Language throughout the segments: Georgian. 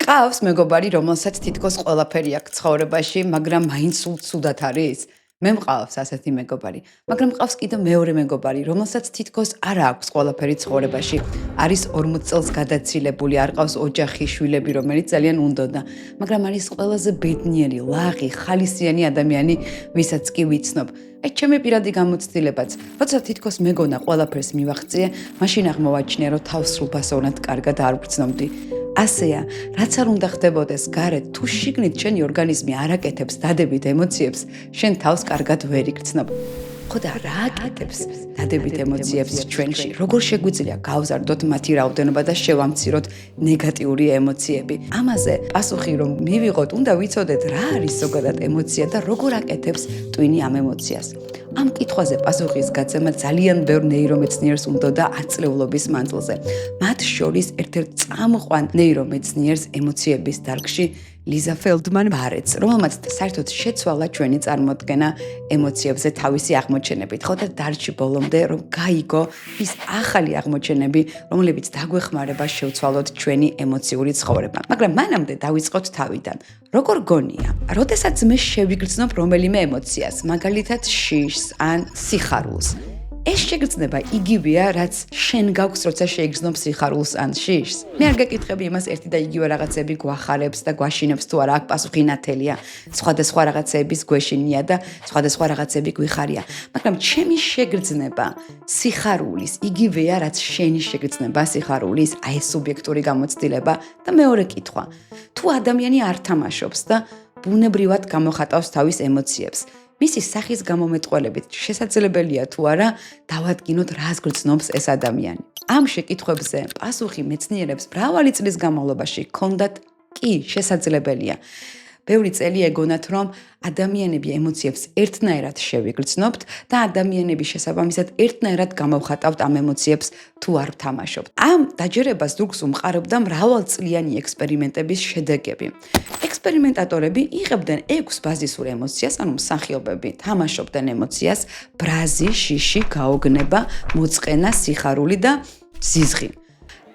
ყავს მეგობარი, რომელსაც თითქოს ყველაფერი აქვს ცხოვრებაში, მაგრამ მაინც სულ ცუდად არის? მე მყავს ასეთი მეგობარი, მაგრამ მყავს კიდევ მეორე მეგობარი, რომელსაც თითქოს არ აქვს ყველაფერი ცხოვრებაში. არის 40 წელს გადაცილებული, არ ყავს ოჯახი, შვილები, რომელიც ძალიან უნდოდა, მაგრამ არის ყველაზე ბედნიერი, ლაღი, ხალისიანი ადამიანი, ვისაც კი ვიცნობ. აი, ჩემი პირადი გამოცდილებაც, როცა თითქოს მეგონა ყველაფერს მივახციე, მაშინ აღმოვაჩინე, რომ თავს სრულფასოვნად კარგად არ ვგრძნობდი. ასეა, რაც არ უნდა ხდებოდეს გარეთ, თუ შიგნით შენი ორგანიზმი არ აკეთებს დადებით ემოციებს, შენ თავს კარგად ვერ იგრძნობ. ხო და რა აკეთებს დადებით ემოციებს ჩვენში? როგორ შეგვიძლია გავზარდოთ მათი რაოდენობა და შევამციროთ ნეგატიური ემოციები? ამაზე პასუხი რომ მივიღოთ, უნდა ვიცოდეთ რა არის ზოგადად ემოცია და როგორ აკეთებს ტვინი ამ ემოციას. ამ კითხვაზე პასუხის გაცემა ძალიან ბევრ ნეირომეცნიერს უნდოდა აწლეულობის მანძილზე. მათ შორის ერთ-ერთ წამყვან ნეირომეცნიერს ემოციების დარგში ლიზა ფელდმან-ბარეტს, რომელმაც საერთოდ შეცვალა ჩვენი წარმოდგენა ემოციებზე თავისი აღმოჩენებით, ხო და დარჩი ბოლომდე, რომ გაიგო ის ახალი აღმოჩენები, რომლებიც დაგვეხმარება შევცვალოთ ჩვენი ემოციური ცხოვრება. მაგრამ მანამდე დავიწყოთ თავიდან. როგორ გონია? როდესაც მე შევიგრძნობ რომელიმე ემოციას, მაგალითად შიშს ან სიხარულს, ეს შეგრძნება იგივეა, რაც შენ გაქვს, როცა შეიგრძნობ სიხარულს ან შიშს. მე არ გეკითხები იმას, ერთი და იგივე რაღაცები გვახარებს და გვაშინებს თუ არა, აქ პასუხი ნათელია. სხვადასხვა რაღაცების გვეშინია და სხვადასხვა რაღაცები გვიხარია. მაგრამ ჩემი შეგრძნება სიხარულის იგივეა, რაც შენი შეგრძნება სიხარულის, აი ეს სუბიექტური გამოცდილება და მეორე კითხვა. თუ ადამიანი არ თამაშობს და ბუნებრივად გამოხატავს თავის ემოციებს, მისი სახის გამომეტყველებით შესაძლებელია თუ არა დავადგინოთ რას გრძნობს ეს ადამიანი. ამ შეკითხვებზე პასუხი მეცნიერებს მრავალი წლის განმავლობაში ჰქონდათ კი შესაძლებელია. ბევრი წელი ეგონათ, რომ ადამიანები ემოციებს ერთნაირად შევიგრძნობთ და ადამიანები შესაბამისად ერთნაირად გამოვხატავთ ამ ემოციებს თუ არ ვთამაშობთ. ამ დაჯერებას დურგს უმყარებდა მრავალწლიანი ექსპერიმენტების შედეგები. ექსპერიმენტატორები იღებდნენ 6 ბაზისურ ემოციას, ანუ მსახიობები თამაშობდნენ ემოციას: ბრაზი, შიში, გაოგნება, მოწყენა, სიხარული და ზიზღი.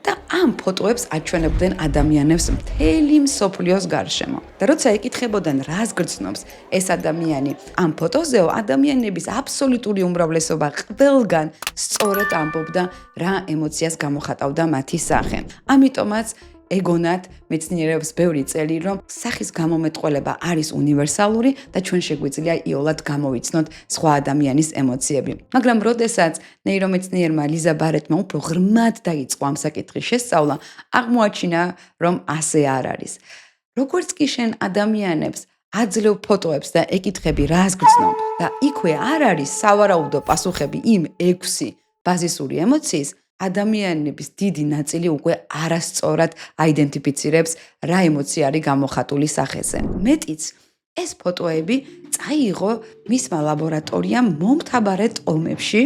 და ამ ფოტოებს აჩვენებდნენ ადამიანებს მთელი მსოფლიოს გარშემო. და როცა ეკითხებოდნენ, რას გრძნობს ეს ადამიანი ამ ფოტოზეო, ადამიანების აბსოლუტური უმრავლესობა ყველგან სწორედ ამბობდა, რა ემოციას გამოხატავდა მათი სახე. ამიტომაც ეგონათ მეცნიერებს ბევრი წელი, რომ სახის გამომეტყველება არის უნივერსალური და ჩვენ შეგვიძლია იოლად გამოვიცნოთ სხვა ადამიანის ემოციები. მაგრამ როდესაც ნეირომეცნიერმა ლიზა ბარეტმა უფრო ღრმად დაიწყო ამ საკითხის შესწავლა, აღმოაჩინა, რომ ასე არ არის. როგორც კი შენ ადამიანებს აძლევ ფოტოებს და ეკითხები, რას გრძნობ და იქვე არ არის სავარაუდო პასუხები იმ 6 ბაზისური ემოციის, ადამიანების დიდი ნაწილი უკვე არასწორად აიდენტიფიცირებს, რა ემოცია არის გამოხატული სახეზე. მეტიც, ეს ფოტოები წაიღო მისმა ლაბორატორიამ მომთაბარე ტომებში,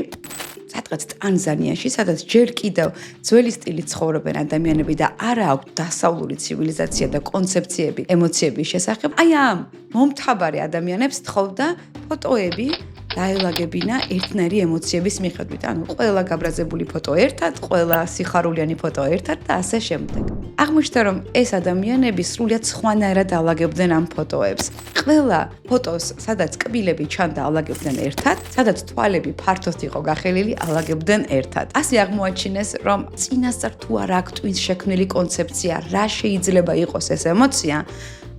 სადღაც ტანზანიაში, სადაც ჯერ კიდევ ძველი სტილით ცხოვრობენ ადამიანები და არა აქვთ დასავლური ცივილიზაცია და კონცეფციები ემოციების შესახებ. აი ამ მომთაბარე ადამიანებს თხოვდა ფოტოები დაელაგებინა ერთნაირი ემოციების მიხედვით. ანუ ყველა გაბრაზებული ფოტო ერთად, ყველა სიხარულიანი ფოტო ერთად და ასე შემდეგ. აღმოჩნდა, რომ ეს ადამიანები სრულიად სხვანაირად ალაგებდნენ ამ ფოტოებს. ყველა ფოტოს, სადაც კბილები ჩანდა, ალაგებდნენ ერთად, სადაც თვალები ფართოდ იყო გახელილი, ალაგებდნენ ერთად. ასე აღმოაჩინეს, რომ წინასწარ თუ არ აქვს ტვინს შექმნილი კონცეფცია, რა შეიძლება იყოს ეს ემოცია,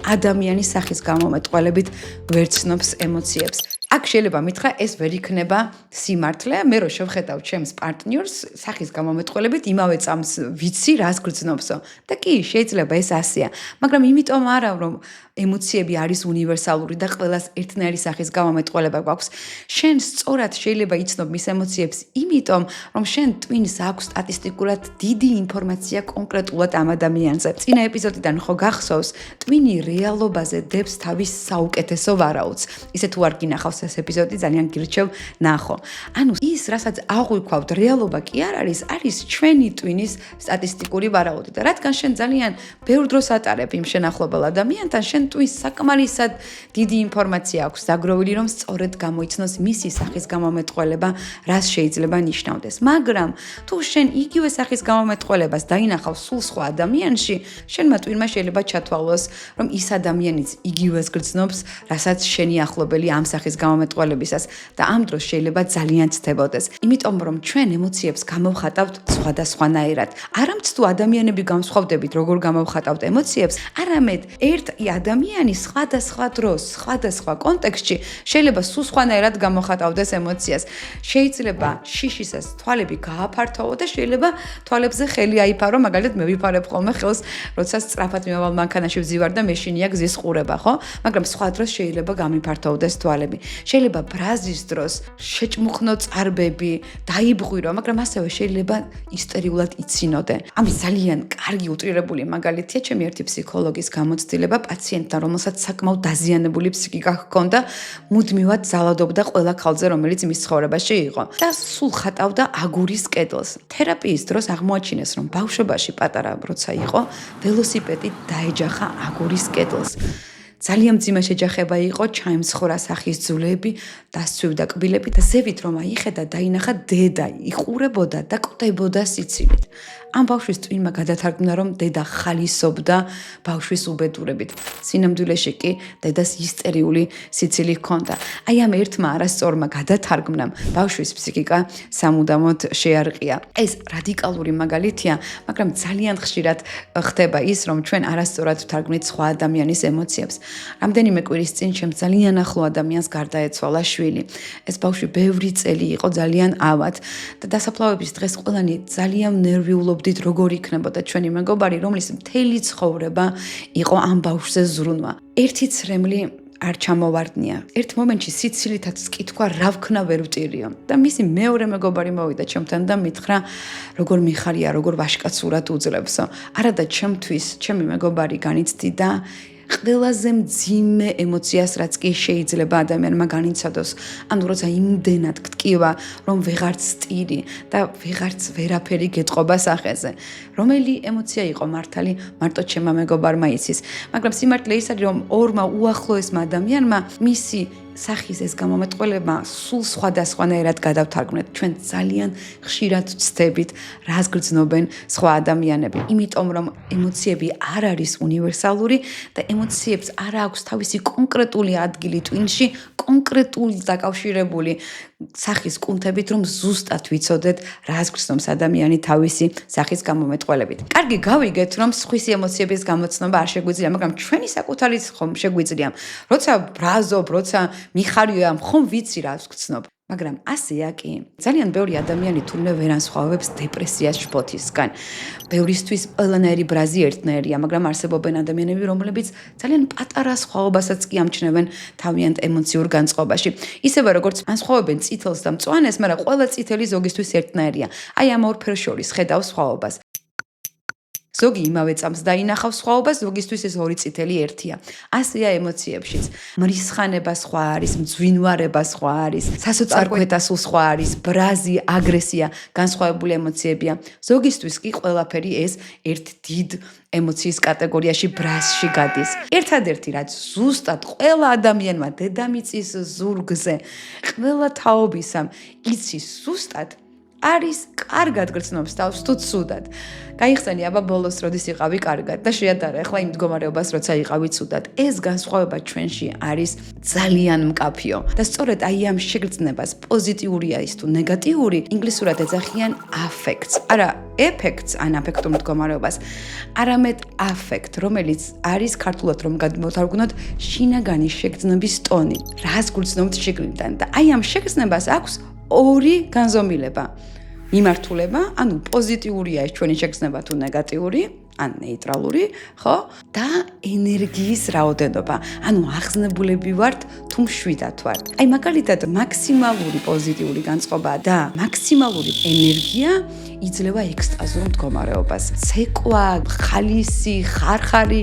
ადამიანის სახის გამომეტყველებით ვერ ცნობს ემოციებს. აქ შეიძლება მითხრა, ეს ვერ იქნება სიმართლე, მე რო შევხედავ ჩემს პარტნიორს სახის გამომეტყველებით, იმავე წამს ვიცი, რას გრძნობსო. და კი, შეიძლება ეს ასეა, მაგრამ იმიტომ არა, რომ ემოციები არის უნივერსალური და ყველას ერთნაირი სახის გამომეტყველება გვაქვს. შენ სწორად შეიძლება იცნობ მის ემოციებს, იმიტომ, რომ შენ ტვინს აქვს სტატისტიკურად დიდი ინფორმაცია კონკრეტულად ამ ადამიანზე. წინა ეპიზოდიდან ხო გახსოვს, ტვინი რეალობაზე დებს თავის საუკეთესო ვარაუდს. ისე თუ არ გინახავს ეს ეპიზოდი ძალიან გირჩევ ნახო. ანუ ის, რასაც აღვიქვავთ, რეალობა კი არ არის ჩვენი ტვინის სტატისტიკური ვარაუდი და რადგან შენ ძალიან ბევრ დროს ატარებ იმ შენახლებელ ადამიანთან, შენ ტვინს საკმარისად დიდი ინფორმაცია აქვს დაგროვილი, რომ სწორედ გამოიცნოს მისი სახის გამომეტყველება, რას შეიძლება ნიშნავდეს. მაგრამ თუ შენ იგივე სახის გამომეტყველებას დაინახავ სულ სხვა ადამიანში, შენმა ტვინმა შეიძლება ჩათვალოს, რომ ის ადამიანიც იგივეს გრძნობს, რასაც შენი ახლობელი ამ სახის გამომეტყველებისას და ამ დროს შეიძლება ძალიან ცდებოდეს. იმიტომ რომ ჩვენ ემოციებს გამოვხატავთ სხვადასხვანაირად. არამც თუ ადამიანები განსხვავდებით, როგორ გამოვხატავთ ემოციებს, არამედ ერთი ადამიანი სხვადასხვა დროს, სხვადასხვა კონტექსტში შეიძლება სულ სხვანაირად გამოხატავდეს ემოციას. შეიძლება შიშისას თვალები გააფართოვო და შეიძლება თვალებზე ხელი აიფარო, მაგალითად მე ვიფარებ ხოლმე ხელს, როცა სწრაფად მიმავალ მანქანაში ვზივარ და მეშინია გზის ყურება, ხო? მაგრამ სხვა დროს შეიძლება გამიფართოვდეს თვალები. შეიძლება ბრაზის დროს შეჭმუხნო წარბები, დაიბღვირო, მაგრამ ასევე შეიძლება ისტერიულად იცინოდე. ამის ძალიან კარგი უტრირებული მაგალითია ჩემი ერთი ფსიქოლოგის გამოცდილება პაციენტთან, რომელსაც საკმაოდ დაზიანებული ფსიქიკა ჰქონდა, მუდმივად ზალადობდა ყველა ქალზე, რომელიც მის ცხოვრებაში იყო და სულ ხატავდა აგურის კედელს. თერაპიის დროს აღმოაჩინეს, რომ ბავშვობაში პატარა როცა იყო, ველოსიპედით დაეჯახა აგურის კედელს. ძალიან მძიმე შეჯახება იყო, ჩაიმცხრა სახის ძვლები, დასცვივდა კბილები და ზევით რომ აიხედა, დაინახა დედა, იყურებოდა და კვდებოდა სიცილით. ამ ბავშვის ტვინმა გადათარგმნა, რომ დედა ხალისობდა ბავშვის უბედურებით. სინამდვილეში კი დედას ისტერიული სიცილი ჰქონდა. აი ამ ერთმა არასწორმა გადათარგმნამ ბავშვის ფსიქიკა სამუდამოდ შეარყია. ეს რადიკალური მაგალითია, მაგრამ ძალიან ხშირად ხდება ის, რომ ჩვენ არასწორად ვთარგმნით სხვა ადამიანის ემოციებს. რამდენიმე კვირის წინ ჩემს ძალიან ახლო ადამიანს გარდაეცვალა შვილი. ეს ბავშვი ბევრი წელი იყო ძალიან ავად და დასაფლავების დღეს ყველანი ძალიან ნერვიულობდით, როგორ იქნებოდა ჩვენი მეგობარი, რომლის მთელი ცხოვრება იყო ამ ბავშვზე ზრუნვა. ერთი ცრემლი არ ჩამოვარდნია. ერთ მომენტში სიცილითაც კითხვა რა ვქნა ვერ ვტირიო და მისი მეორე მეგობარი მოვიდა ჩემთან და მითხრა, როგორ მიხარია, როგორ ვაშკაცურად უძლებსო. არადა ჩემთვის, ჩემი მეგობარი განიცდიდა ყველაზე მძიმე ემოციას, რაც კი შეიძლება ადამიანმა განიცადოს. ანუ როცა იმდენად გტკივა, რომ ვეღარც სტირი და ვეღარც ვერაფერი გეტყობა სახეზე. რომელი ემოცია იყო მართალი, მარტო ჩემმა მეგობარმა იცის. მაგრამ სიმართლე ის არის, რომ ორმა უახლოესმა ადამიანმა მისი სახის ეს გამომეტყველება სულ სხვადასხვანაირად გადავთარგმნეთ. ჩვენ ძალიან ხშირად ვცდებით, რას გრძნობენ სხვა ადამიანები. იმიტომ რომ ემოციები არ არის უნივერსალური და ემოციებს არ აქვს თავისი კონკრეტული ადგილი ტვინში, კონკრეტული დაკავშირებული სახის კუნთებით, რომ ზუსტად ვიცოდეთ, რას გრძნობს ადამიანი თავისი სახის გამომეტყველებით. კარგი, გავიგეთ, რომ სხვისი ემოციების გამოცნობა არ შეგვიძლია, მაგრამ ჩვენი საკუთარიც ხომ შეგვიძლია. როცა ბრაზობ, როცა მიხარია, ხომ ვიცი რას გრძნობ. მაგრამ ასეა კი. ძალიან ბევრი ადამიანი თურმე ვერ ანსხვავებს დეპრესიას შფოთისგან. ბევრისთვის ყველანაირი ბრაზი ერთნაირია, მაგრამ არსებობენ ადამიანები, რომლებიც ძალიან პატარა სხვაობასაც კი ამჩნევენ თავიანთ ემოციურ განწყობაში. ისევე როგორც ანსხვავებენ წითელს და მწვანეს, მაგრამ ყველა წითელი ზოგისთვის ერთნაირია. აი ამ ორ ფერს შორის ხედავს სხვაობას. ზოგი იმავე წამს დაინახავს სხვაობას, ზოგისთვის ეს ორი წითელი ერთია. ასეა ემოციებშიც. მრისხანება სხვა არის, მძვინვარება სხვა არის, სასოწარკვეთა სულ სხვა არის, ბრაზი, აგრესია, განსხვავებული ემოციებია. ზოგისთვის კი ყველაფერი ეს ერთ დიდ ემოციის კატეგორიაში ბრაზში გადის. ერთადერთი რაც ზუსტად ყველა ადამიანმა დედამიწის ზურგზე, ყველა თაობისამ იცის ზუსტად არის კარგად გრძნობს თავს თუ ცუდად. გაიხსენი აბა ბოლოს როდის იყავი კარგად და შეადარა ახლა იმ მდგომარეობას როცა იყავი ცუდად. ეს განსხვავება ჩვენში არის ძალიან მკაფიო. და სწორედ აი ამ შეგრძნებას პოზიტიურია ის თუ ნეგატიური, ინგლისურად ეძახიან affects. არა effects ან აფექტურ მდგომარეობას, არამედ affect, რომელიც არის ქართულად რომ გადმოვთარგმნოთ შინაგანი შეგრძნების ტონი. რას გრძნობთ შიგნიდან და აი ამ შეგრძნებას აქვს ორი განზომილება. მიმართულება, ანუ პოზიტიურია ეს ჩვენი შეგრძნება თუ ნეგატიური, ან ნეიტრალური, ხო? და ენერგიის რაოდენობა. ანუ აღზნებულები ვართ თუ მშვიდად ვართ. აი მაგალითად მაქსიმალური პოზიტიური განწყობა და მაქსიმალური ენერგია იძლევა ექსტაზურ მდგომარეობას. ცეკვა, ხალისი, ხარხარი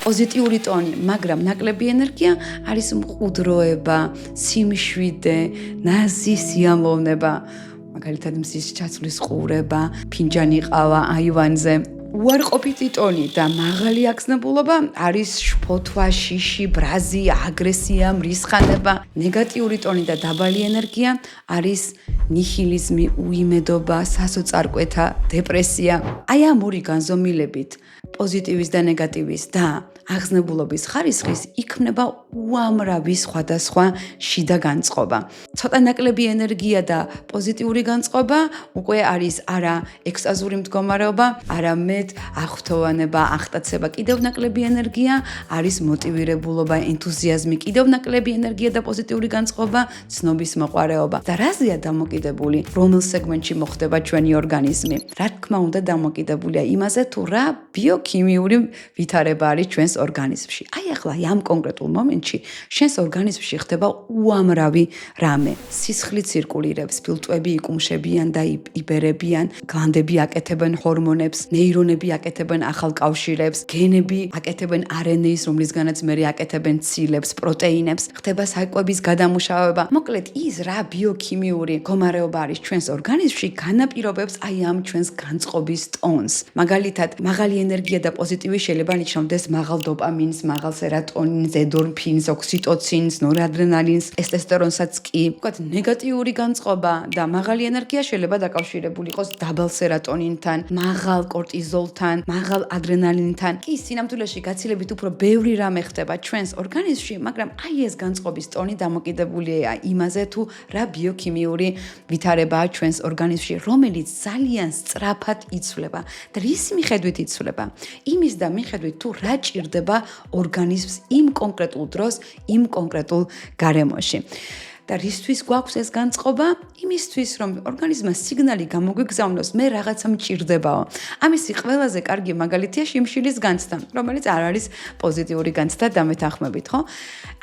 პოზიტიური ტონი, მაგრამ ნაკლები ენერგია არის მყუდროება, სიმშვიდე, ნაზი სიამოვნება, მაგალითად მზის ჩაცვლის ყურება, ფინჯანი ყავა აივანზე. უარყოფითი ტონი და მაღალი აგზნებულობა არის შფოთვა, შიში, ბრაზი, აგრესია, მრისხანება. ნეგატიური ტონი და დაბალი ენერგია არის ნიჰილიზმი, უიმედობა, სასოწარკვეთა, დეპრესია. აი ამ ორი განზომილებით პოზიტივის და ნეგატივის და აღზნებულობის ხარისხის იქმნება უამრავი სხვადასხვა შიდა განწყობა. ცოტა ნაკლები ენერგია და პოზიტიური განწყობა უკვე არის არა ექსტაზური მდგომარეობა, არამედ აღფრთოვანება, აღტაცება. კიდევ ნაკლები ენერგია არის მოტივირებულობა, ენთუზიაზმი, კიდევ ნაკლები ენერგია და პოზიტიური განწყობა, ცნობის მოყვარეობა. და რაზეა დამოკიდებული, რომელ სეგმენტში მოხდება ჩვენი ორგანიზმი? რა თქმა უნდა, დამოკიდებულია იმაზე, თუ რა ბიოქიმიური ვითარება არის ჩვენს ორგანიზმში. აი ახლა ამ კონკრეტულ მომენტში შენს ორგანიზმში ხდება უამრავი რამე. სისხლი ცირკულირებს, ფილტვები იკუმშებიან და იბერებიან, გლანდები აკეთებენ ჰორმონებს, ნეირონები აკეთებენ ახალ კავშირებს, გენები აკეთებენ RNA-ს, რომლისგანაც მერე აკეთებენ ცილებს, პროტეინებს, ხდება საკვების გადამუშავება. მოკლედ, ის რა ბიოქიმიური მდგომარეობა არის ჩვენს ორგანიზმში, განაპირობებს აი ამ ჩვენს განწყობის ტონს. მაგალითად, მაღალი ენერგია და პოზიტივი შეიძლება ნიშნავდეს მაღალ დოპამინს, მაღალ სერატონინს, ენდორფინს, ოქსიტოცინს, ნორადრენალინს, ტესტოსტერონსაც კი. ვთქვათ, ნეგატიური განწყობა და მაღალი ენერგია შეიძლება დაკავშირებული იყოს დაბალ სერატონინთან, მაღალ კორტიზოლთან, მაღალ ადრენალინთან. კი, სინამდვილეში გაცილებით უფრო ბევრი რამე ხდება ჩვენს ორგანიზმში, მაგრამ აი ეს განწყობის ტონი დამოკიდებულია იმაზე, თუ რა ბიოქიმიური ვითარებაა ჩვენს ორგანიზმში, რომელიც ძალიან სწრაფად იცვლება. და რის მიხედვით იცვლება? იმის და მიხედვით, თუ რა ჭირდება ორგანიზმს იმ კონკრეტულ დროს, იმ კონკრეტულ გარემოში. და რისთვის გვაქვს ეს განწყობა? იმისთვის, რომ ორგანიზმმა სიგნალი გამოგვიგზავნოს, მე რაღაცა მჭირდებაო. ამისი ყველაზე კარგი მაგალითია შიმშილის განცდა, რომელიც არ არის პოზიტიური განცდა დამეთანხმებით, ხო?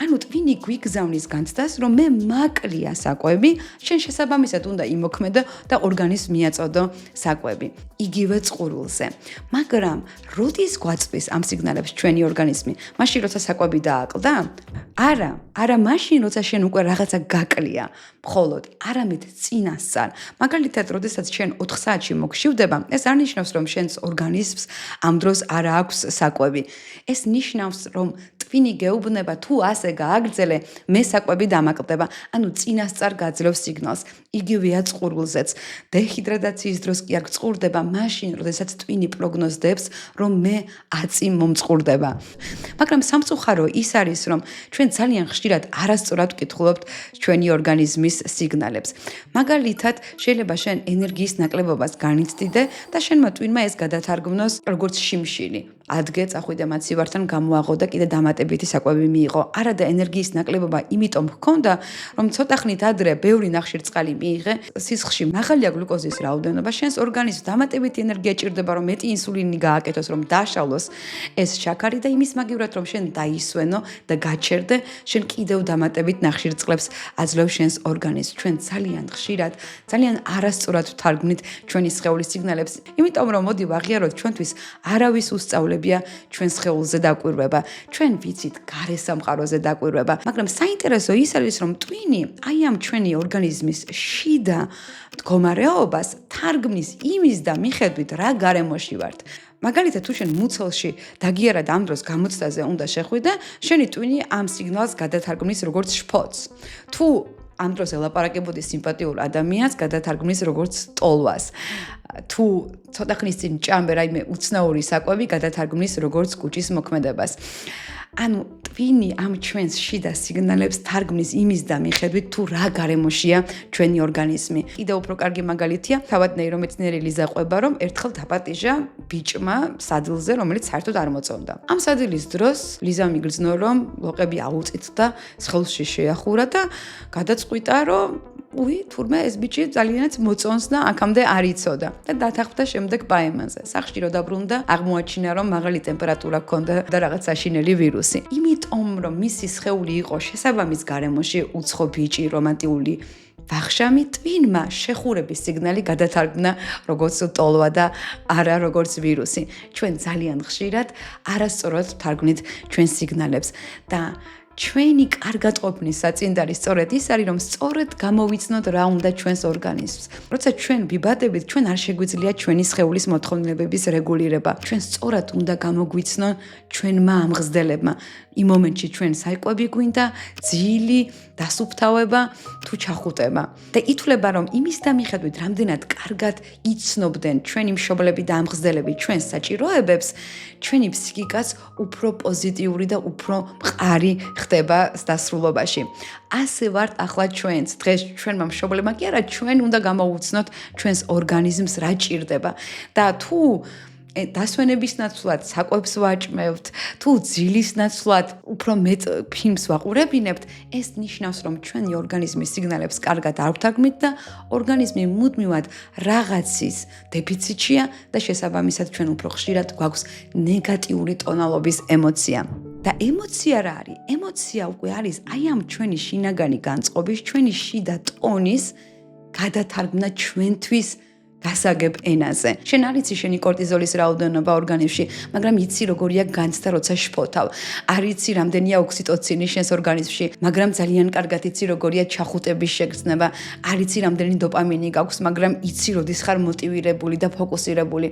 ანუ ტვინი გვიგზავნის განცდას, რომ მე მაკლია საკვები, შენ შესაბამისად უნდა იმოქმედო და ორგანიზმს მიაწოდო საკვები. იგივე წყურულზე. მაგრამ როდის გვაწვის ამ სიგნალებს ჩვენი ორგანიზმი? მაშინ როცა საკვები დააკლდა? არა მაშინ როცა შენ უკვე რაღაცა გაკლია, მხოლოდ არამედ წინასწარ. მაგალითად, როდესაც შენ 4 საათში მოგშივდება, ეს არ ნიშნავს, რომ შენს ორგანიზმს ამ დროს არ აქვს საკვები. ეს ნიშნავს, რომ ტვინი გეუბნება, თუ ასე გააგრძელე, მე საკვები დამაკლდება. ანუ წინასწარ გაძლევს სიგნალს. იგივეა წყურულზეც. დეჰიდრატაციის დროს კი არ გწყურდება, მაშინ, როდესაც ტვინი პროგნოზდებს, რომ მე აწი მომწყურდება. მაგრამ სამწუხარო ის არის, რომ ჩვენ ძალიან ხშირად არასწორად ვკითხულობთ ჩვენი ორგანიზმის სიგნალებს. მაგალითად, შეიძლება შენ ენერგიის ნაკლებობას განიცდიდე და შენმა ტვინმა ეს გადათარგმნოს როგორც შიმშილი. ადგე, წახვიდე მაცივართან, გამოაღო და კიდე დამატებითი საკვები მიიღო. არა და ენერგიის ნაკლებობა იმიტომ ჰქონდა, რომ ცოტა ხნით ადრე ბევრი ნახშირწყალი მიიღე, სისხლში მაღალია გლუკოზის რაოდენობა, შენს ორგანიზმს დამატებითი ენერგია ჭირდება, რომ მეტი ინსულინი გააკეთოს, რომ დაშავლოს ეს შაქარი და იმის მაგივრად, რომ შენ დაისვენო და გაჩერდე, შენ კიდევ დამატებით ნახშირწყლებს აძლევ შენს ორგანიზმს. ჩვენ ძალიან ხშირად, ძალიან არასწორად ვთარგმნით ჩვენი სხეულის სიგნალებს, იმიტომ რომ მოდი ვაღიაროთ ჩვენთვის არავის უსწავლე ჩვენ სხეულზე დაკვირვება, ჩვენ ვიცით გარესამყაროზე დაკვირვება, მაგრამ საინტერესო ის არის, რომ ტვინი აი ამ ჩვენი ორგანიზმის შიდა მდგომარეობას თარგმნის იმის და მიხედვით რა გარემოში ვართ. მაგალითად, თუ შენ მუცელში დაგიარად ამ დროს გამოცდაზე უნდა შეხვიდე, შენი ტვინი ამ სიგნალს გადათარგმნის როგორც შფოთს. თუ ამ დროს ელაპარაკებოდი სიმპათიურ ადამიანს, გადათარგმნის როგორც ტოლვას. თუ ცოტა ხნის წინ ჭამე რაიმე უცნაური საკვები, გადათარგმნის როგორც კუჭის მოქმედებას. ანუ ტვინი ამ ჩვენს შიდა სიგნალებს თარგმნის იმის და მიხედვით, თუ რა გარემოშია ჩვენი ორგანიზმი. კიდევ უფრო კარგი მაგალითია, თავად ნეირომეცნიერი ლიზა ყვება, რომ ერთხელ დაპატიჟა ბიჭმა სადილზე, რომელიც საერთოდ არ მოწონდა. ამ სადილის დროს ლიზა მიგრძნო, რომ ლოყები აუწით და სხეულში შეახურა და გადაწყვიტა, რომ თურმე ეს ბიჭი ძალიანაც მოწონს და აქამდე არ იცოდა და დათანხმდა შემდეგ პაემაზე. სახლში რო დაბრუნდა, აღმოაჩინა, რომ მაღალი ტემპერატურა ჰქონდა და რაღაც საშინელი ვირუსი. იმიტომ, რომ მისი სხეული იყო შესაბამის გარემოში, უცხო ბიჭი, რომანტიკული ვახშამი ტვინმა შეხურების სიგნალი გადათარგმნა როგორც ტოლვა და არა როგორც ვირუსი. ჩვენ ძალიან ხშირად არასწორად ვთარგმნით ჩვენ სიგნალებს და ჩვენი კარგად ყოფნის საწინდარი სწორედ ის არის, რომ სწორედ გამოვიცნოთ რა უნდა ჩვენს ორგანიზმს. როცა ჩვენ ვიბადებით, ჩვენ არ შეგვიძლია ჩვენი სხეულის მოთხოვნილებების რეგულირება. ჩვენ სწორად უნდა გამოგვიცნონ ჩვენმა ამღზდელებმა. იმ მომენტში ჩვენ საკვები გვინდა, ძილი, დასუფთავება თუ ჩახუტება. და ითვლება, რომ იმის დამიხედვით, რამდენად კარგად იცნობდნენ ჩვენი მშობლები და ამღზდელები ჩვენს საჭიროებებს, ჩვენი ფსიქიკაც უფრო პოზიტიური და უფრო მყარი ხდება დასრულობაში. ასე ვართ ახლა ჩვენც. დღეს ჩვენმა მშობლებმა კი არა, ჩვენ უნდა გამოვუცნოთ ჩვენს ორგანიზმს რა ჭირდება. და თუ დასვენების ნაცვლად საკვებს ვაჭმევთ, თუ ძილის ნაცვლად უფრო მეტ ფილმს ვაყურებინებთ, ეს ნიშნავს, რომ ჩვენი ორგანიზმის სიგნალებს კარგად არ ვთარგმნით და ორგანიზმი მუდმივად რაღაცის დეფიციტშია და შესაბამისად ჩვენ უფრო ხშირად გვაქვს ნეგატიური ტონალობის ემოცია. და ემოცია რა არის? ემოცია უკვე არის აი ამ ჩვენი შინაგანი განწყობის, ჩვენი შიდა ტონის გადათარგმნა ჩვენთვის გასაგებ ენაზე. შენ არ იცი შენი კორტიზოლის რაოდენობა ორგანიზმში, მაგრამ იცი როგორია განცდა როცა შფოთავ. არ იცი რამდენია ოქსიტოცინი შენს ორგანიზმში, მაგრამ ძალიან კარგად იცი როგორია ჩახუტების შეგრძნება. არ იცი რამდენი დოპამინი გაქვს, მაგრამ იცი როდის ხარ მოტივირებული და ფოკუსირებული.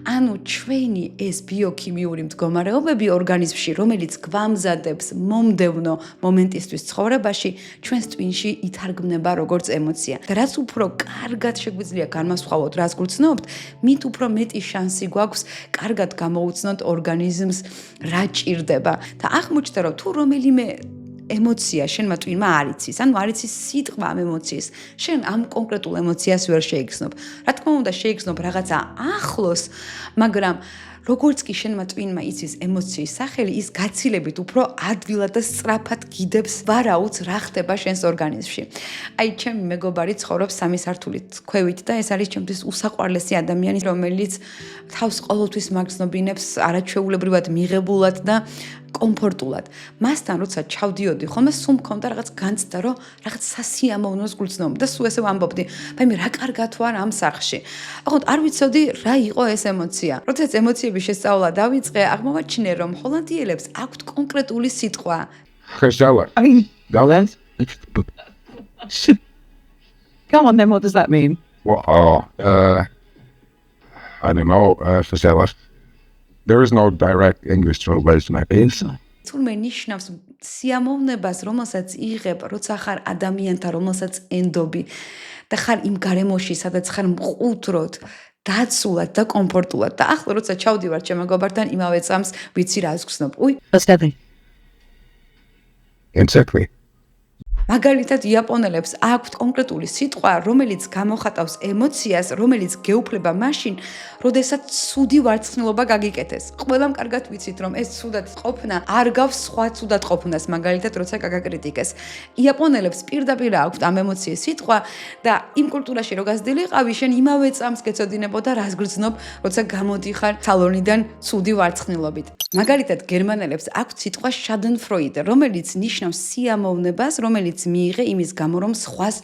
ანუ ჩვენი ეს ბიოქიმიური მდგომარეობები ორგანიზმში, რომელიც გვამზადებს მომდევნო მომენტისთვის ცხოვრებაში, ჩვენს ტვინში ითარგმნება როგორც ემოცია. და რაც უფრო კარგად შეგვიძლია განმასხვავოთ რას გვცნობთ, მით უფრო მეტი შანსი გვაქვს კარგად გამოვუცნოთ ორგანიზმს რა ჭირდება. და აღმოჩნდა, რომ თუ რომელიმე ემოცია შენმა ტვინმა არ იცის, ანუ არ იცის სიტყვა ამ ემოციის, შენ ამ კონკრეტულ ემოციას ვერ შეიგრძნობ. რა თქმა უნდა, შეიგრძნობ რაღაცა ახლოს, მაგრამ როგორც კი შენმა ტვინმა იცის ემოციის სახელი, ის გაცილებით უფრო ადვილად და სწრაფად გიდებს ვარაუდს რა ხდება შენს ორგანიზმში. აი, ჩემი მეგობარი ცხოვრობს 3 სართულით ქვევით და ეს არის ჩემთვის უსაყვარლესი ადამიანი, რომელიც თავს ყოველთვის მაგრძნობინებს არაჩვეულებრივად მიღებულად და კომფორტულად. მასთან როცა ჩავდიოდი, ხოლმე სულ მქონდა რაღაც განცდა, რომ რაღაც სასიამოვნოს გულწნობ და სულ ესე ვამბობდი, მე რა კარგად ვარ ამ სახლში. ოღონდ არ ვიცოდი რა იყო ეს ემოცია. როდესაც ემოციების შესწავლა დავიწყე, აღმოვაჩინე, რომ ჰოლანდიელებს აქვთ კონკრეტული სიტყვა. Gezellig. Balance? Come on then, what does that mean? Well, I don't know, gezellig. There is no direct English translation, I think. თურმე ნიშნავს სიამოვნებას, რომელსაც იღებ, როცა ხარ ადამიანთან, რომელსაც ენდობი და ხარ იმ გარემოში, სადაც ხარ მყუთროდ, დაცულად და კომფორტულად. და ახლა როცა ჩავდივარ ჩემ მეგობართან, იმავე წამს ვიცი რას გრძნობ. What's that mean? Exactly. მაგალითად, იაპონელებს აქვთ კონკრეტული სიტყვა, რომელიც გამოხატავს ემოციას, რომელიც გეუფლება მაშინ, როდესაც ცუდი ვარცხნილობა გაგიკეთეს. ყველამ კარგად ვიცით, რომ ეს ცუდად ყოფნა არ გავს სხვა ცუდად ყოფნას, მაგალითად, როცა გაგაკრიტიკეს. იაპონელებს პირდაპირ აქვთ ამ ემოციის სიტყვა და იმ კულტურაში რო გაზრდილიყავი, შენ იმავე წამს გეცოდინებოდა რას გრძნობ, როცა გამოდიხარ სალონიდან ცუდი ვარცხნილობით. მაგალითად, გერმანელებს აქვთ სიტყვა Schadenfreude, რომელიც ნიშნავს სიამოვნებას, რომელიც მიიღე იმის გამო, რომ სხვას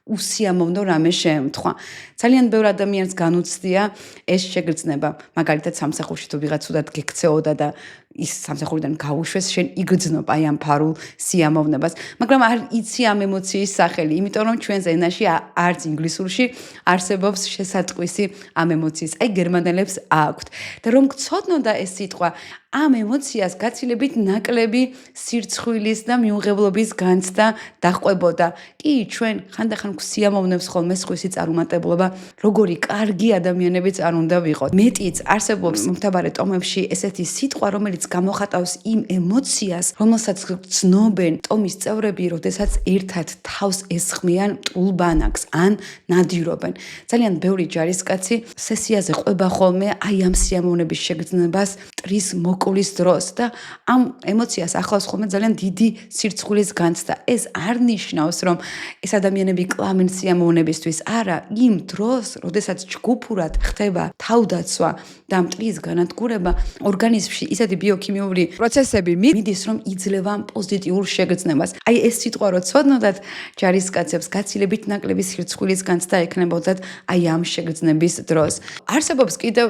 უსიამოვნო რამე შეემთხვა. ძალიან ბევრ ადამიანს განუცდია ეს შეგრძნება. მაგალითად, სამსახურში თუ ვიღაც ცუდად გექცეოდა და ის სამსახურიდან გაუშვეს, შენ იგრძნობ აი ამ ფარულ სიამოვნებას, მაგრამ არ იცი ამ ემოციის სახელი, იმიტომ რომ ჩვენს ენაში არც ინგლისურში არსებობს შესატყვისი ამ ემოციის. აი გერმანელებს აქვთ. და რომ გცოდნოდა ეს სიტყვა, ამ ემოციას გაცილებით ნაკლები სირცხვილის და მიუღებლობის განცდა დაჰყვებოდა. კი, ჩვენ ხანდახან გვსიამოვნებს ხოლმე სხვისი წარუმატებლობა, როგორი კარგი ადამიანებიც არ უნდა ვიყოთ. მეტიც არსებობს მომთაბარე ტომებში ესეთი სიტყვა, რომელიც გამოხატავს იმ ემოციას, რომელსაც გრძნობენ ტომის წევრები, როდესაც ერთად თავს ესხმიან ტულბანაკს ან ნადირობენ. ძალიან ბევრი ჯარისკაცი სესიაზე ყვება ხოლმე აი ამ სიამოვნების შეგრძნებას ტრის მოკulis დროს და ამ ემოციას ახლავს ხოლმე ძალიან დიდი სირცხვილის განცდა. ეს არ ნიშნავს, რომ ეს ადამიანები კლამენ სიამოვნებისთვის, არა, იმ დროს, როდესაც ჯგუფურად ხდება თავდაცვა და მტრის განადგურება, ორგანიზმში ისეთი ბიოქიმიური პროცესები მიდის, რომ იძლევა პოზიტიურ შეგრძნებას. აი ეს სიტყვა რო ცოდნოდათ ჯარისკაცებს გაცილებით ნაკლები სირცხვილის განცდა ექნებოდათ აი ამ შეგრძნების დროს. არსებობს კიდევ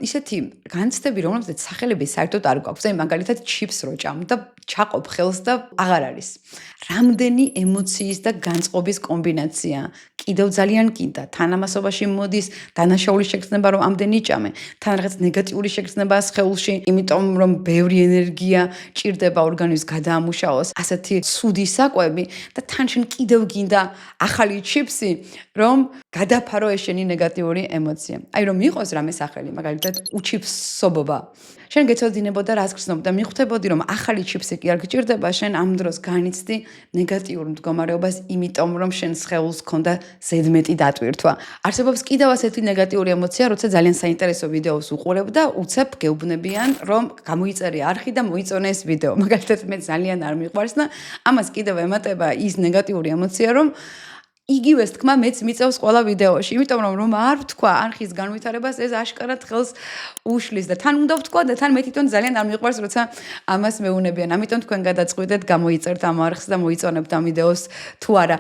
ისეთი განცდები, რომლებსაც სახელები საერთოდ არ გვაქვს. აი მაგალითად ჩიპს რო ჭამ და ჩაყოფ ხელს და აღარ არის. რამდენი ემოციის და განწყობის კომბინაცია. კიდევ ძალიან კიდდა. თანამასობაში მოდის დანაშაული შეგრძნება, რომ ამდენი ჭამე. თან რაღაც ნეგატიური შეგრძნებაა სხეულში, იმიტომ რომ ბევრი ენერგია ჭირდება ორგანიზმს გადაამუშავოს. ასეთი ცუდი საკვები და თან შენ კიდევ გინდა ახალი ჩიპსი, რომ გადაფარო ეს შენი ნეგატიური ემოცია. აი რომ იყოს რამე სახელი, მაგალითად უჩიფსობობა. შენ გეცოდინებოდა რას გრძნობ და მიხვდებოდი რომ ახალი ჩიპსი კი არ გჭირდება, შენ ამ დროს განიცდი ნეგატიურ მდგომარეობას, იმიტომ რომ შენ სხეულს ქონდა ზედმეტი დატვირთვა. არსებობს კიდევ ასეთი ნეგატიური ემოცია, როცა ძალიან საინტერესო ვიდეოს უყურებ და უცებ გეუბნებიან, რომ გამოიწერე არხი და მოიწონე ეს ვიდეო. მაგალითად მე ძალიან არ მიყვარს და ამას კიდევ ემატება ის ნეგატიური ემოცია, რომ იგივეს თქმა მეც მიწევს ყველა ვიდეოში, იმიტომ რომ არ ვთქვა არხის განვითარებას, ეს აშკარად ხელს უშლის და თან უნდა ვთქვა და თან მე თვითონ ძალიან არ მიყვარს, როცა ამას მეუნებიან. ამიტომ თქვენ გადაწყვიტეთ, გამოიწერთ ამ არხს და მოიწონებთ ამ ვიდეოს თუ არა.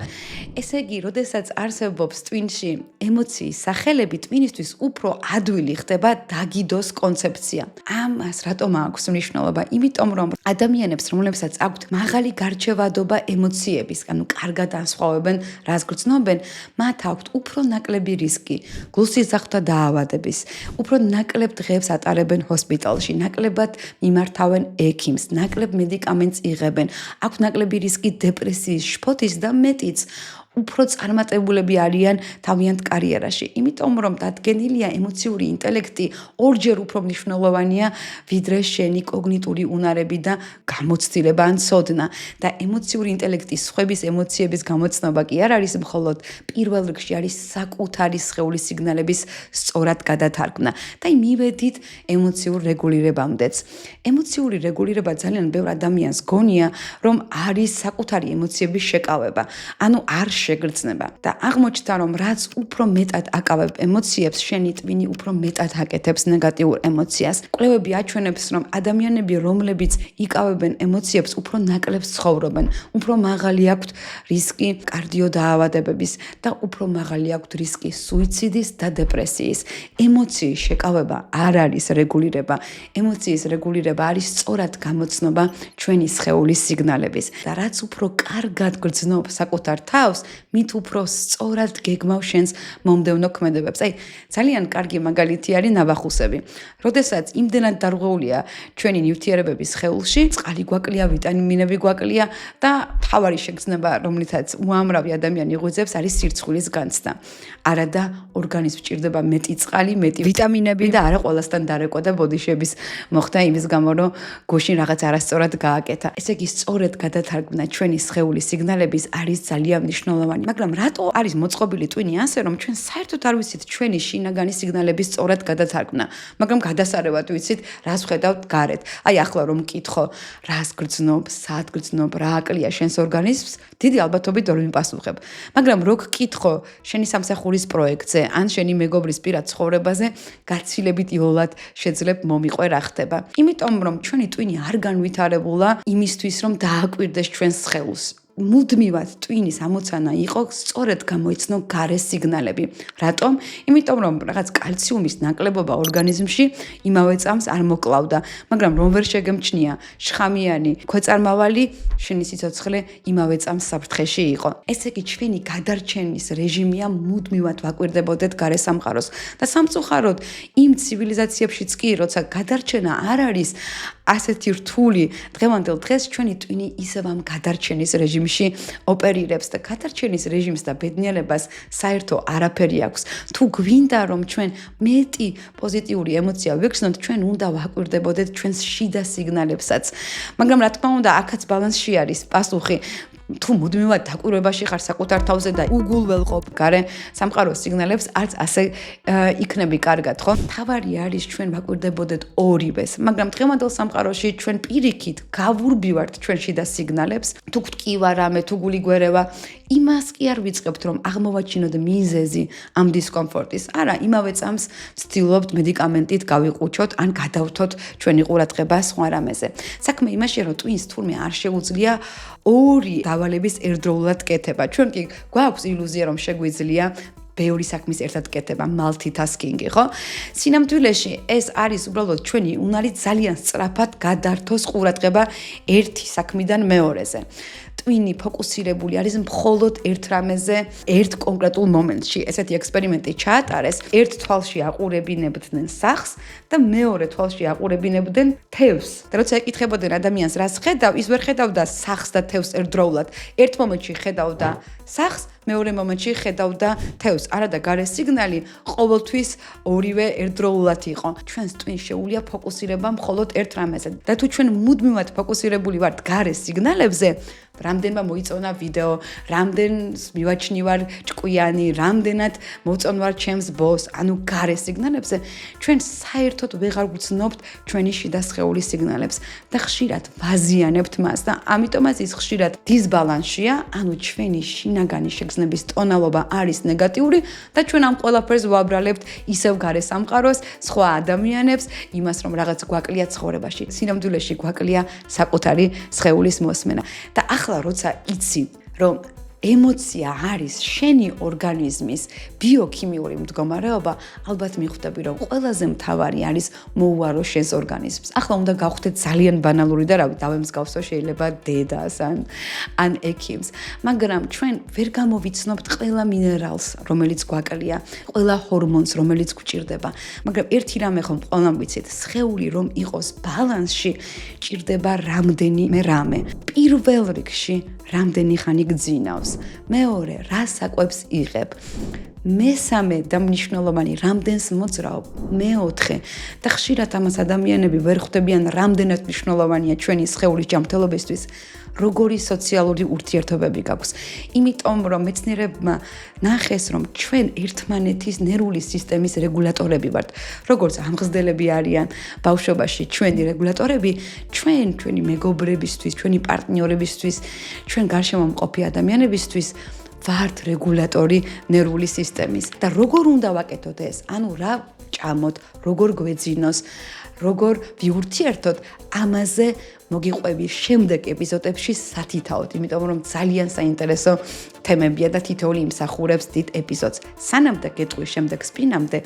ესე იგი, როდესაც არსებობს ტვინში ემოციის სახელები, ტვინისთვის უფრო ადვილი ხდება დაგიდოს კონცეფცია. ამას რატომ აქვს მნიშვნელობა? იმიტომ რომ ადამიანებს, რომლებსაც აქვთ მაღალი გარჩევადობა ემოციების, ანუ კარგად ასხვავებენ რას გრძნობენ, მათ აქვთ უფრო ნაკლები რისკი გულსიზრახთა დაავადების, უფრო ნაკლებ დღეებს ატარებენ ჰოსპიტალში, ნაკლებად მიმართავენ ექიმს, ნაკლებ მედიკამენტს იღებენ, აქვთ ნაკლები რისკი დეპრესიის, შფოთის და მეტიც. უფრო წარმატებულები არიან თავიანთ კარიერაში, იმიტომ რომ დადგენილია ემოციური ინტელექტი ორჯერ უფრო მნიშვნელოვანია, ვიდრე შენი კოგნიტური უნარები და გამოცდილება ან ცოდნა. და ემოციური ინტელექტის სხვების ემოციების გამოცნობა კი არ არის მხოლოდ პირველ რიგში არის საკუთარი სხეულის სიგნალების სწორად გადათარგმნა. და მივედით ემოციურ რეგულირებამდეც. ემოციური რეგულირება ძალიან ბევრ ადამიანს გონია, რომ არის საკუთარი ემოციების შეკავება. ანუ არ შეგრძნება და აღმოჩნდა რომ რაც უფრო მეტად აკავებ ემოციებს, შენი ტვინი უფრო მეტად აკეთებს ნეგატიურ ემოციას. კვლევები აჩვენებს, რომ ადამიანები, რომლებიც იკავებენ ემოციებს, უფრო ნაკლებ ცხოვრობენ, უფრო მაღალი აქვთ რისკი კარდიოდაავადებების და უფრო მაღალი აქვთ რისკი სუიციდის და დეპრესიის. ემოციის შეკავება არ არის რეგულირება. ემოციის რეგულირება არის სწორად გამოცნობა ჩვენი სხეულის სიგნალების. და რაც უფრო კარგად გრძნობ საკუთარ თავს, მით უფრო სწორად გეგმავ შენს მომდევნო ქმედებებს. აი, ძალიან კარგი მაგალითი არის ნავახუსები. როდესაც იმდენად დარღვეულია ჩვენი ნივთიერებები სხეულში, წყალი გვაკლია, ვიტამინები გვაკლია და თავარი შეგრძნება, რომლითაც უამრავი ადამიანი ღვიძებს, არის სირცხვილის განცდა. არადა ორგანიზმს ჭირდება მეტი წყალი, მეტი ვიტამინები და არა ყველასთან დარეკვა და ბოდიშების მოხდა იმის გამო, რომ გუშინ რაღაც არასწორად გააკეთა. ესე იგი, სწორად გადათარგმნა ჩვენი სხეულის სიგნალების არის ძალიან მნიშვნელოვანი. მაგრამ რატო არის მოწყობილი ტვინი ასე, რომ ჩვენ საერთოდ არ ვიცით ჩვენი შინაგანი სიგნალების სწორად გადათარგმნა, მაგრამ გადასარევად ვიცით, რას ვხედავთ გარეთ. აი ახლა რომ მკითხო, რას გრძნობ, სად გრძნობ, რა აკლია შენს ორგანიზმს, დიდი ალბათობით ვერ ვიმპასუხებ. მაგრამ რო გკითხო შენი სამსახურის პროექტზე, ან შენი მეგობრის პირად ცხოვრებაზე, გაცილებით იოლად შეძლებ მომიყვე რა ხდება. იმიტომ რომ ჩვენი ტვინი არ განვითარებულა იმისთვის, რომ დააკვირდეს ჩვენს სხეულს. მუდმივად ტვინის ამოცანა იყო სწორედ გამოიცნო გარე სიგნალები. რატომ? იმიტომ რომ რაღაც კალციუმის ნაკლებობა ორგანიზმში იმავე წამს არ მოკლავდა, მაგრამ რომ ვერ შეგემჩნია შხამიანი ქვეწარმავალი, შენი სიცოცხლე იმავე წამს საფრთხეში იყო. ესე იგი ჩვენი გადარჩენის რეჟიმია მუდმივად ვაკვირდებოდეთ გარე სამყაროს და სამწუხაროდ იმ ცივილიზაციებშიც კი, როცა გადარჩენა არ არის ასეთი რთული, დღევანდელ დღეს ჩვენი ტვინი ისევ ამ გადარჩენის რეჟიმში ოპერირებს და გადარჩენის რეჟიმს და ბედნიერებას საერთო არაფერი აქვს. თუ გვინდა რომ ჩვენ მეტი პოზიტიური ემოცია ვიგრძნოთ, ჩვენ უნდა ვაკვირდებოდეთ ჩვენს შიდა სიგნალებსაც. მაგრამ რა თქმა უნდა, აქაც ბალანსში არის პასუხი. თუ მუდმივად დაკვირვებაში ხარ საკუთარ თავზე და უგულველყოფ გარე სამყაროს სიგნალებს, არც ასე იქნები კარგად, ხო? თავარი არის ჩვენ ვაკვირდებოდეთ ორივეს, მაგრამ დღევანდელ სამყაროში ჩვენ პირიქით გავურბივართ ჩვენ შიდა სიგნალებს, თუ გტკივა რამე, თუ გული გვერევა, იმას კი არ ვიწყებთ, რომ აღმოვაჩინოთ მიზეზი ამ დისკომფორტის. არა, იმავე წამს ვცდილობთ მედიკამენტით გავიყუჩოთ, ან გადავთოთ ჩვენი ყურადღება სხვა რამეზე. საქმე იმაშია, რომ twins თურმე არ შეუძლია ორი დავალების ერთდროულად კეთება. ჩვენ კი გვაქვს ილუზია, რომ შეგვიძლია ბევრი საქმის ერთად კეთება, multitasking-ი, ხო? სინამდვილეში ეს არის უბრალოდ ჩვენი უნარი ძალიან სწრაფად გადართოს ყურადღება ერთი საქმიდან მეორეზე. ტვინი ფოკუსირებული არის მხოლოდ ერთ რამეზე, ერთ კონკრეტულ მომენტში. ესეთი ექსპერიმენტი ჩაატარეს, ერთ თვალში აყურებინებდნენ სახს და მეორე თვალში აყურებინებდნენ თევზს. და როცა ეკითხებოდნენ ადამიანს, რას ხედავ, ის ვერ ხედავდა სახს და თევზს ერთდროულად. ერთ მომენტში ხედავდა სახს, მეორე მომენტში ხედავდა თევზს. არა და გარე სიგნალი ყოველთვის ორივე ერთდროულად იყო. ჩვენს ტვინს შეუძლია ფოკუსირება მხოლოდ ერთ რამეზე. და თუ ჩვენ მუდმივად ფოკუსირებული ვართ გარე სიგნალებზე, რამდენმა მოიწონა ვიდეო, რამდენს მივაჩნივარ ჭკვიანი, რამდენად მოწონვარ ჩემს ბოს, ანუ გარე სიგნალებზე, ჩვენ საერთოდ ვეღარ ვგრძნობთ ჩვენი შიდა სხეულის სიგნალებს და ხშირად ვაზიანებთ მას და ამიტომაც ის ხშირად დისბალანსია, ანუ ჩვენი შინაგანი შეგრძნების ტონალობა არის ნეგატიური და ჩვენ ამ ყველაფერს ვაბრალებთ ისევ გარე სამყაროს, სხვა ადამიანებს, იმას რომ რაღაც გვაკლია ცხოვრებაში. სინამდვილეში გვაკლია საკუთარი სხეულის მოსმენა. და ახლა როცა იცი, რომ ემოცია არის შენი ორგანიზმის ბიოქიმიური მდგომარეობა, ალბათ მიხვდები, რომ ყველაზე მთავარი არის მოუარო შენს ორგანიზმს. ახლა უნდა გავხდეთ ძალიან ბანალური და რავი, დავემსგავსო შეიძლება დედას ან ექიმს, მაგრამ ჩვენ ვერ გამოვიცნობთ ყველა მინერალს, რომელიც გვაკლია, ყველა ჰორმონს, რომელიც გვჭირდება, მაგრამ ერთი რამე ხომ ყველამ ვიცით, სხეული რომ იყოს ბალანსში, ჭირდება რამდენიმე რამე. პირველ რიგში რამდენი ხანი გძინავს, მეორე რა საკვებს იღებ, მესამე და მნიშვნელოვანი რამდენს მოძრაობ, მეოთხე და ხშირად ამას ადამიანები ვერ ხვდებიან რამდენად მნიშვნელოვანია ჩვენი სხეულის ჯანმრთელობისთვის, როგორი სოციალური ურთიერთობები გაქვს. იმიტომ რომ მეცნიერებმა ნახეს, რომ ჩვენ ერთმანეთის ნერვული სისტემის რეგულატორები ვართ. როგორც ამღზდელები არიან ბავშვობაში ჩვენი რეგულატორები, ჩვენი მეგობრებისთვის, ჩვენი პარტნიორებისთვის, ჩვენ გარშემო მყოფი ადამიანებისთვის ვართ რეგულატორი ნერვული სისტემის. და როგორ უნდა ვაკეთოთ ეს? ანუ რა ჭამოთ, როგორ გვეძინოს, როგორ ვიურთიერთოთ, ამაზე მოგიყვები შემდეგ ეპიზოდებში სათითაოდ, იმიტომ რომ ძალიან საინტერესო თემებია და თითოეული იმსახურებს დიდ ეპიზოდს. სანამ და გეტყვის შემდეგ სპინამდე,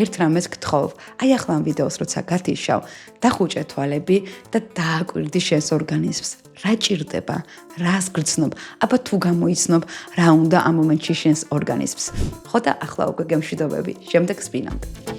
ერთ რამეს გთხოვ. აი ახლა ამ ვიდეოს როცა გათიშავ, დახუჭე თვალები და დააკვირდი შენს ორგანიზმს. რა ჭირდება, რას გრძნობ, აბა თუ გამოიცნობ, რა უნდა ამ მომენტში შენს ორგანიზმს. ხო და ახლა უკვე გემშვიდობები, შემდეგ სპინამდე.